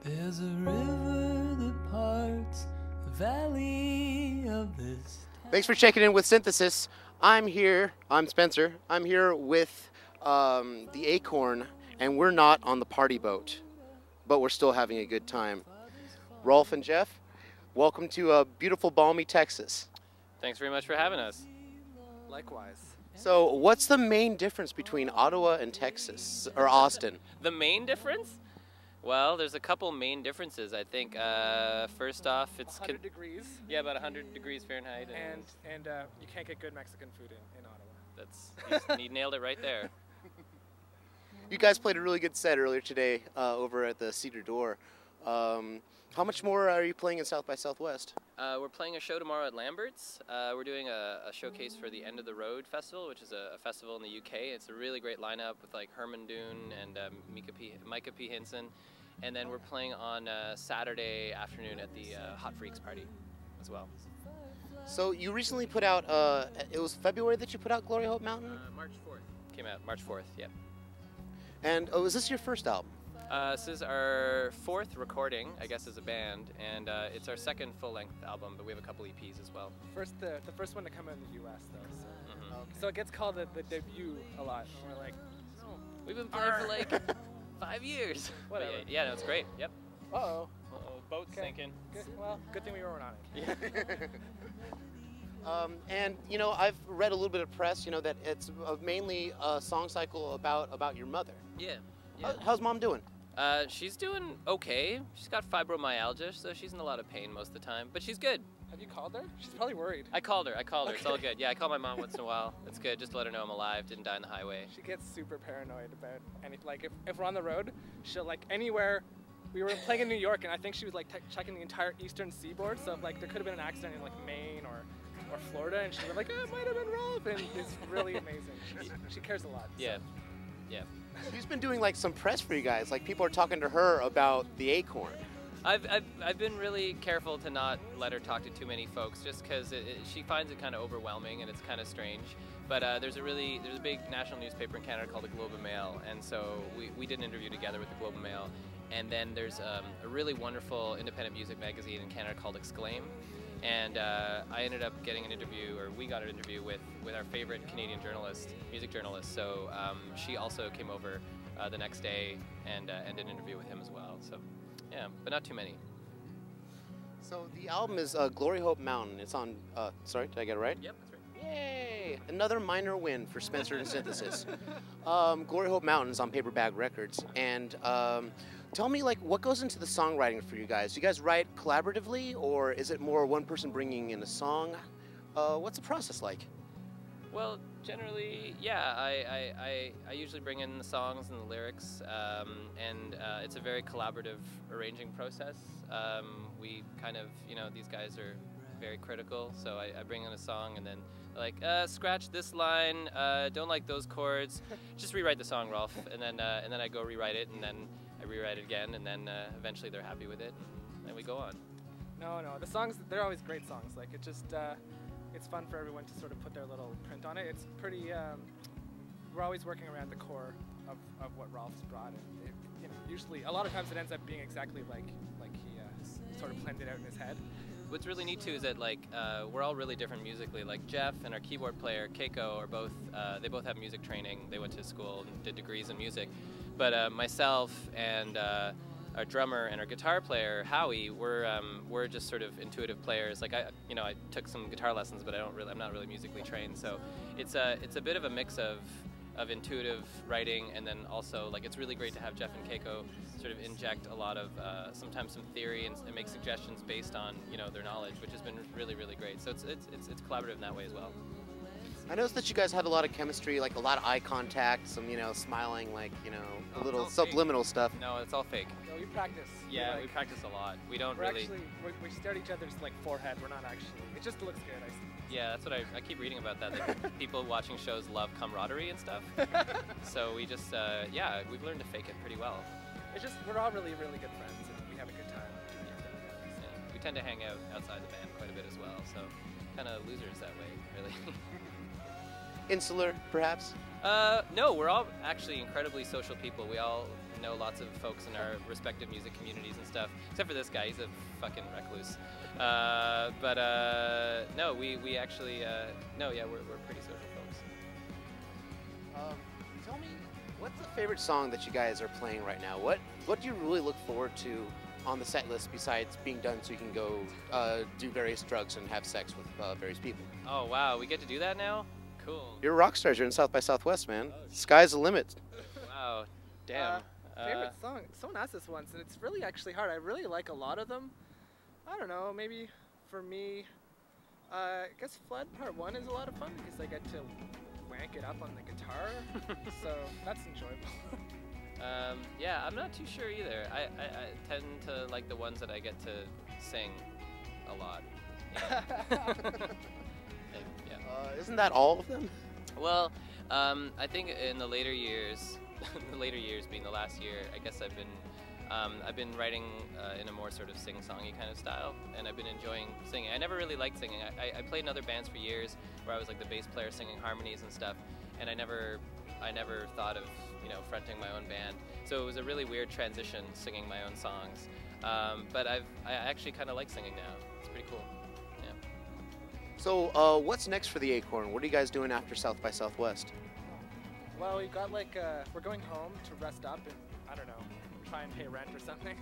There's a river that parts the valley of this. Thanks for checking in with Synthesis. I'm Spencer. I'm here with the Acorn, and we're not on the party boat, but we're still having a good time. Rolf and Jeff, welcome to beautiful, balmy Texas. Thanks very much for having us. Likewise. So what's the main difference between Ottawa and Texas, or Austin? The main difference? Well, there's a couple main differences. I think first off, it's 100 degrees. Yeah, about 100 degrees Fahrenheit. And you can't get good Mexican food in Ottawa. That's you nailed it right there. You guys played a really good set earlier today over at the Cedar Door. How much more are you playing in South by Southwest? We're playing a show tomorrow at Lambert's. We're doing a showcase for the End of the Road Festival, which is a festival in the UK. It's a really great lineup with like Herman Dune and Micah P. Hinson. And then we're playing on Saturday afternoon at the Hot Freaks party as well. So you recently put out, it was February that you put out Glory Hope Mountain? March 4th. Came out March 4th, yeah. And is this your first album? This is our fourth recording, I guess, as a band, and it's our second full-length album, but we have a couple EPs as well. The first one to come out in the U.S. though. So, so it gets called the debut a lot. We're like, oh, we've been playing for like 5 years. Whatever. Yeah, no, it's great. Yep. Uh-oh. Boat's sinking. Good. Well, good thing we weren't on it. Yeah. And you know, I've read a little bit of press, you know, that it's mainly a song cycle about your mother. Yeah. How's Mom doing? She's doing okay. She's got fibromyalgia, so she's in a lot of pain most of the time, but she's good. Have you called her? She's probably worried. I called her. Okay. It's all good. Yeah, I call my mom once in a while. It's good, just to let her know I'm alive, didn't die on the highway. She gets super paranoid about anything. Like if we're on the road, she'll like anywhere. We were playing in New York, and I think she was like checking the entire eastern seaboard. So if, like there could have been an accident in like Maine or Florida, and she was like, oh, it might have been Rolf, and it's really amazing. She cares a lot. Yeah. So. Yeah. She's been doing like some press for you guys. Like people are talking to her about the Acorn. I've been really careful to not let her talk to too many folks, just because she finds it kind of overwhelming and it's kind of strange. But there's a big national newspaper in Canada called the Globe and Mail, and so we did an interview together with the Globe and Mail. And then there's a really wonderful independent music magazine in Canada called Exclaim. And I ended up getting an interview, or we got an interview with our favorite Canadian music journalist. So she also came over the next day and did an interview with him as well. So yeah, but not too many. So the album is Glory Hope Mountain. It's on, sorry, did I get it right? Yep, that's right. Yay! Another minor win for Spencer and Synthesis. Glory Hope Mountain is on Paperback Records. And tell me, like, what goes into the songwriting for you guys? Do you guys write collaboratively, or is it more one person bringing in a song? What's the process like? Well, generally, yeah, I usually bring in the songs and the lyrics, and it's a very collaborative arranging process. We kind of, you know, these guys are very critical, so I bring in a song and then like, scratch this line, don't like those chords, just rewrite the song, Rolf, and then I go rewrite it, and then I rewrite it again, and then eventually they're happy with it, and we go on. No, the songs, they're always great songs. Like, it just, it's fun for everyone to sort of put their little print on it. It's pretty, we're always working around the core of what Rolf's brought, and it, you know, usually, a lot of times it ends up being exactly like he sort of planned it out in his head. What's really neat too is that like we're all really different musically. Like Jeff and our keyboard player Keiko are both they both have music training. They went to school and did degrees in music. But myself and our drummer and our guitar player Howie, we're just sort of intuitive players. Like I took some guitar lessons, but I'm not really musically trained. So it's a bit of a mix of intuitive writing, and then also like it's really great to have Jeff and Keiko sort of inject a lot of sometimes some theory and make suggestions based on their knowledge, which has been really great. So it's collaborative in that way as well. I noticed that you guys had a lot of chemistry, like a lot of eye contact, some smiling, like a little subliminal stuff. No, it's all fake. No, we practice. Yeah, we practice a lot. We don't really. We stare at each other's like forehead. We're not actually. It just looks good. Yeah, that's what I keep reading about that. Like, people watching shows love camaraderie and stuff. So we just, yeah, we've learned to fake it pretty well. It's just, we're all really good friends, and we have a good time. Yeah, we tend to hang out outside the band quite a bit as well, so kind of losers that way, really. Insular, perhaps? No, we're all actually incredibly social people. We all know lots of folks in our respective music communities and stuff, except for this guy. He's a fucking recluse. No, we actually, no, yeah, we're pretty social folks. Tell me, what's the favorite song that you guys are playing right now? What do you really look forward to on the set list besides being done so you can go do various drugs and have sex with various people? Oh, wow, we get to do that now? Cool. You're a rock stars. You're in South by Southwest, man. Sky's the limit. Wow, damn. Favorite song? Someone asked this once, and it's really actually hard. I really like a lot of them. I don't know, maybe for me, I guess Flood Part 1 is a lot of fun because I get to wank it up on the guitar, so that's enjoyable. Yeah, I'm not too sure either. I tend to like the ones that I get to sing a lot. Yeah. Isn't that all of them? Well, I think in the later years, the later years being the last year, I guess I've been writing in a more sort of sing-songy kind of style, and I've been enjoying singing. I never really liked singing. I played in other bands for years where I was like the bass player singing harmonies and stuff, and I never thought of fronting my own band. So it was a really weird transition singing my own songs. But I actually kind of like singing now. It's pretty cool. Yeah. So what's next for the Acorn? What are you guys doing after South by Southwest? Well, we've got we're going home to rest up and, I don't know, try and pay rent or something.